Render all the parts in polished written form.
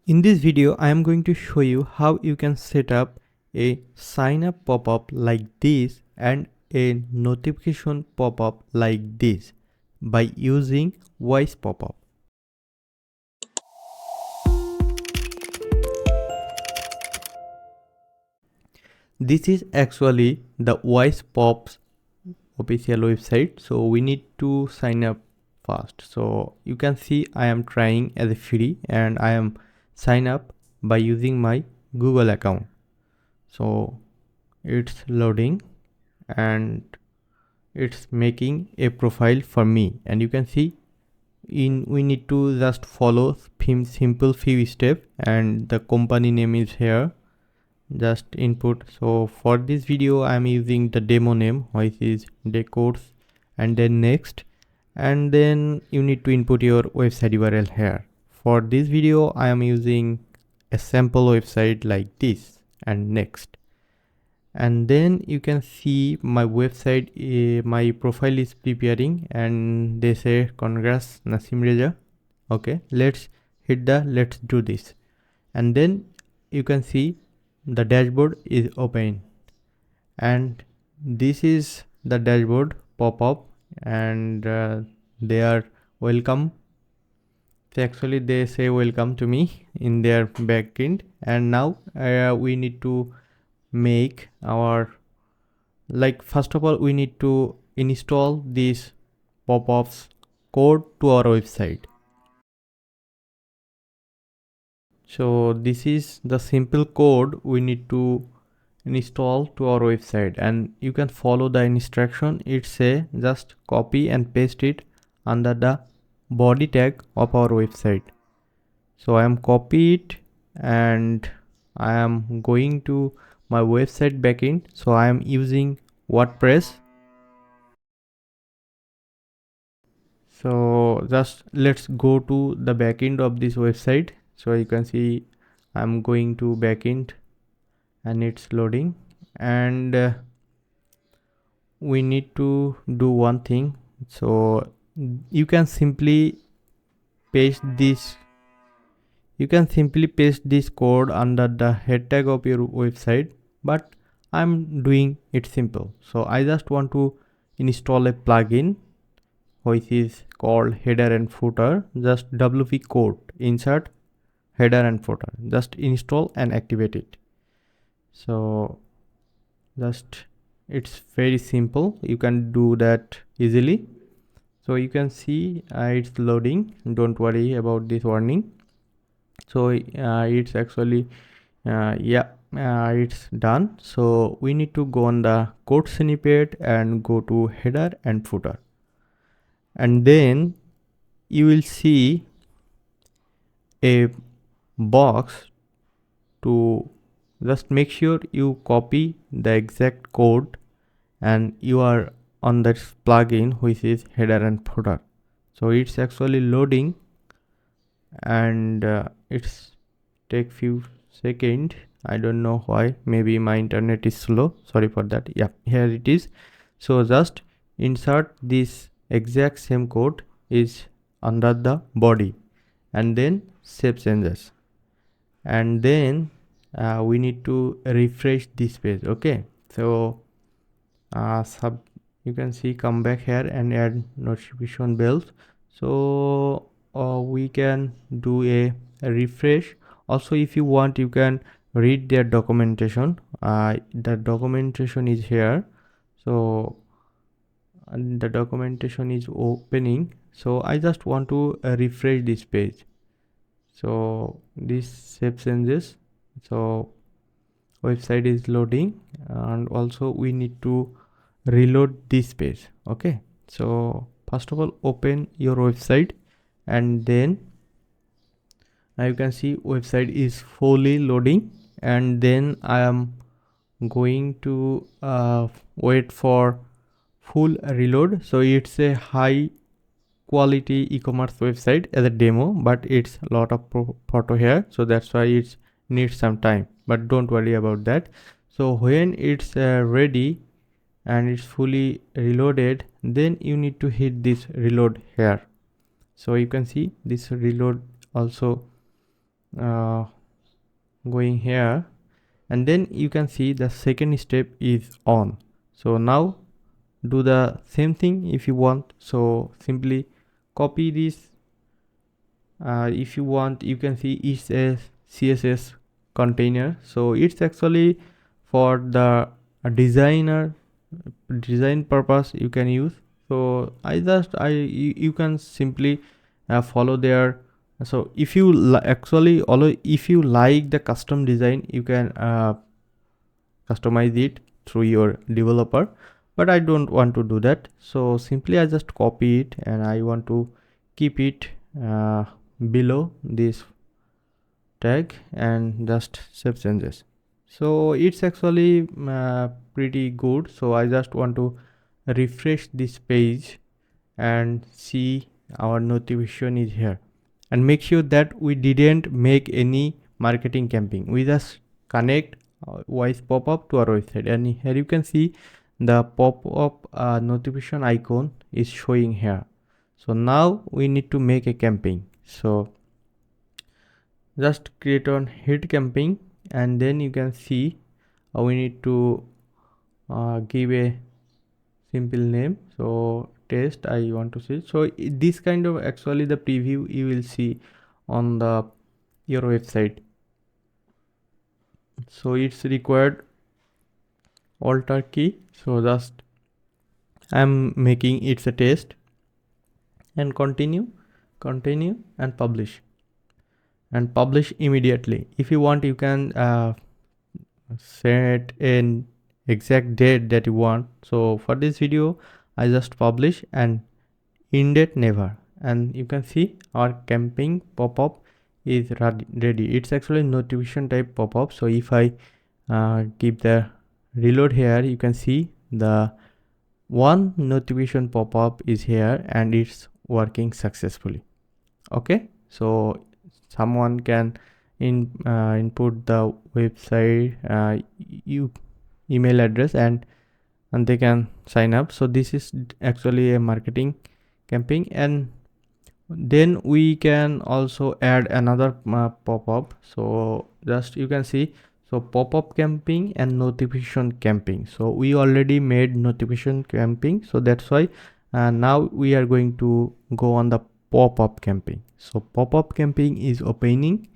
In this video, I am going to show you how you can set up a sign up pop-up like this and a notification pop-up like this by using Wisepops. This is actually the Wisepops official website, so we need to sign up first. So you can see I am trying as a free and I am sign up by using my Google account. So it's loading and it's making a profile for me, and you can see we need to just follow simple few steps, and the company name is here. Just input. So for this video I am using the demo name, which is decors, and then next, and then you need to input your website URL here. For this video I am using a sample website like this, and next. And then you can see my website, my profile is preparing, and they say congrats Nasim Reza. Okay, let's do this. And then you can see the dashboard is open, and this is the dashboard pop-up, and they are welcome. So actually they say welcome to me in their backend, and now we need to make our, like, first of all we need to install this pop-ups code to our website. So this is the simple code we need to install to our website, and you can follow the instruction. It say just copy and paste it under the body tag of our website. So I am copy it and I am going to my website backend. So I am using WordPress. So just let's go to the backend of this website. So you can see I'm going to backend and it's loading, and we need to do one thing. So you can simply paste this code under the head tag of your website, but I'm doing it simple. So I just want to install a plugin which is called header and footer. Just wp code insert header and footer, just install and activate it. So just, it's very simple, you can do that easily. So you can see it's loading, don't worry about this warning. So it's actually it's done. So we need to go on the code snippet and go to header and footer, and then you will see a box to just make sure you copy the exact code and you are on that plugin which is header and footer. So it's actually loading, and it's take few seconds. I don't know why, maybe my internet is slow, sorry for that. Yeah, here it is. So just insert this exact same code is under the body, and then save changes, and then we need to refresh this page. Okay, so you can see come back here and add notification bells. So we can do a refresh. Also, if you want, you can read their documentation. The documentation is here. So the documentation is opening. So I just want to refresh this page. So this save changes. So website is loading, and also we need to reload this page. Okay, so first of all open your website, and then now you can see website is fully loading, and then I am going to wait for full reload. So it's a high quality e-commerce website as a demo, but it's a lot of photo here, so that's why it needs some time, but don't worry about that. So when it's ready and it's fully reloaded, then you need to hit this reload here. So you can see this reload also going here, and then you can see the second step is on. So now do the same thing if you want. So simply copy this. If you want, you can see it's a CSS container, so it's actually for the design purpose you can use. So you can simply follow there. So if you actually, although if you like the custom design, you can customize it through your developer, but I don't want to do that. So simply I just copy it and I want to keep it below this tag and just save changes. So it's actually pretty good. So I just want to refresh this page and see our notification is here, and make sure that we didn't make any marketing campaign. We just connect voice pop-up to our website, and here you can see the pop-up notification icon is showing here. So now we need to make a campaign. So just create on hit campaign, and then you can see we need to give a simple name. So test I want to see. So this kind of actually the preview you will see on the your website. So it's required alter key. So just I'm making it's a test, and continue and publish immediately. If you want, you can set an exact date that you want. So for this video I just publish and end date never, and you can see our campaign pop-up is ready. It's actually notification type pop-up. So if I keep the reload here, you can see the one notification pop-up is here and it's working successfully. Okay, so someone can input the website email address, and they can sign up. So this is actually a marketing campaign, and then we can also add another pop-up. So just you can see, so pop-up campaign and notification campaign. So we already made notification campaign, so that's why now we are going to go on the pop-up campaign. So pop-up campaign is opening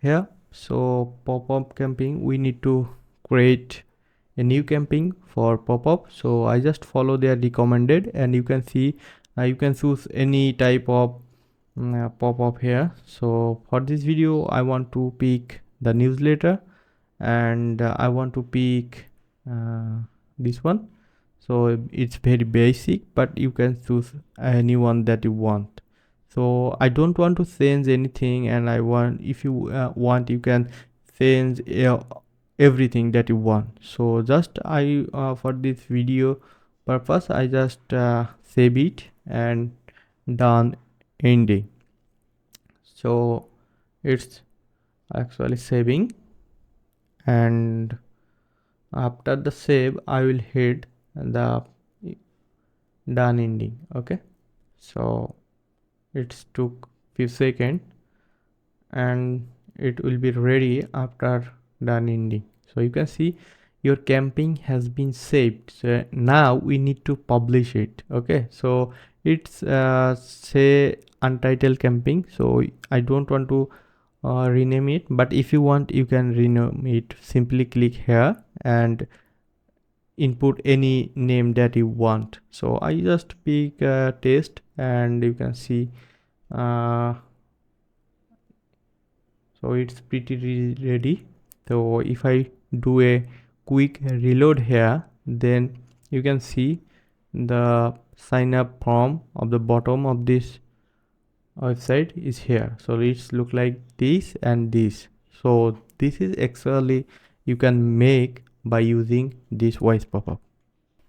here. So pop-up campaign, we need to create a new campaign for pop-up. So I just follow their recommended, and you can see you can choose any type of pop-up here. So for this video I want to pick the newsletter, and I want to pick this one. So it's very basic, but you can choose any one that you want. So I don't want to change anything, and I want, if you want, you can change everything that you want. So just I for this video purpose I just save it and done ending. So it's actually saving, and after the save I will hit the done ending. Okay, so it took few seconds and it will be ready after done ending. So you can see your campaign has been saved. So now we need to publish it. Okay, so it's say untitled campaign, so I don't want to rename it, but if you want you can rename it. Simply click here and input any name that you want. So I just pick test, and you can see so it's pretty ready. So if I do a quick reload here, then you can see the sign up form of the bottom of this website is here. So it's look like this and this. So this is actually you can make by using this voice pop-up.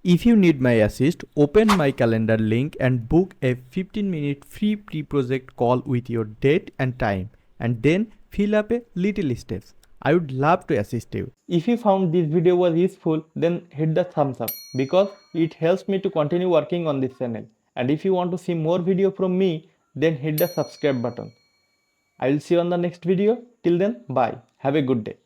If you need my assist, open my calendar link and book a 15-minute free pre-project call with your date and time, and then fill up a little steps. I would love to assist you. If you found this video was useful, then hit the thumbs up because it helps me to continue working on this channel. And if you want to see more video from me, then hit the subscribe button. I will see you on the next video. Till then, bye. Have a good day.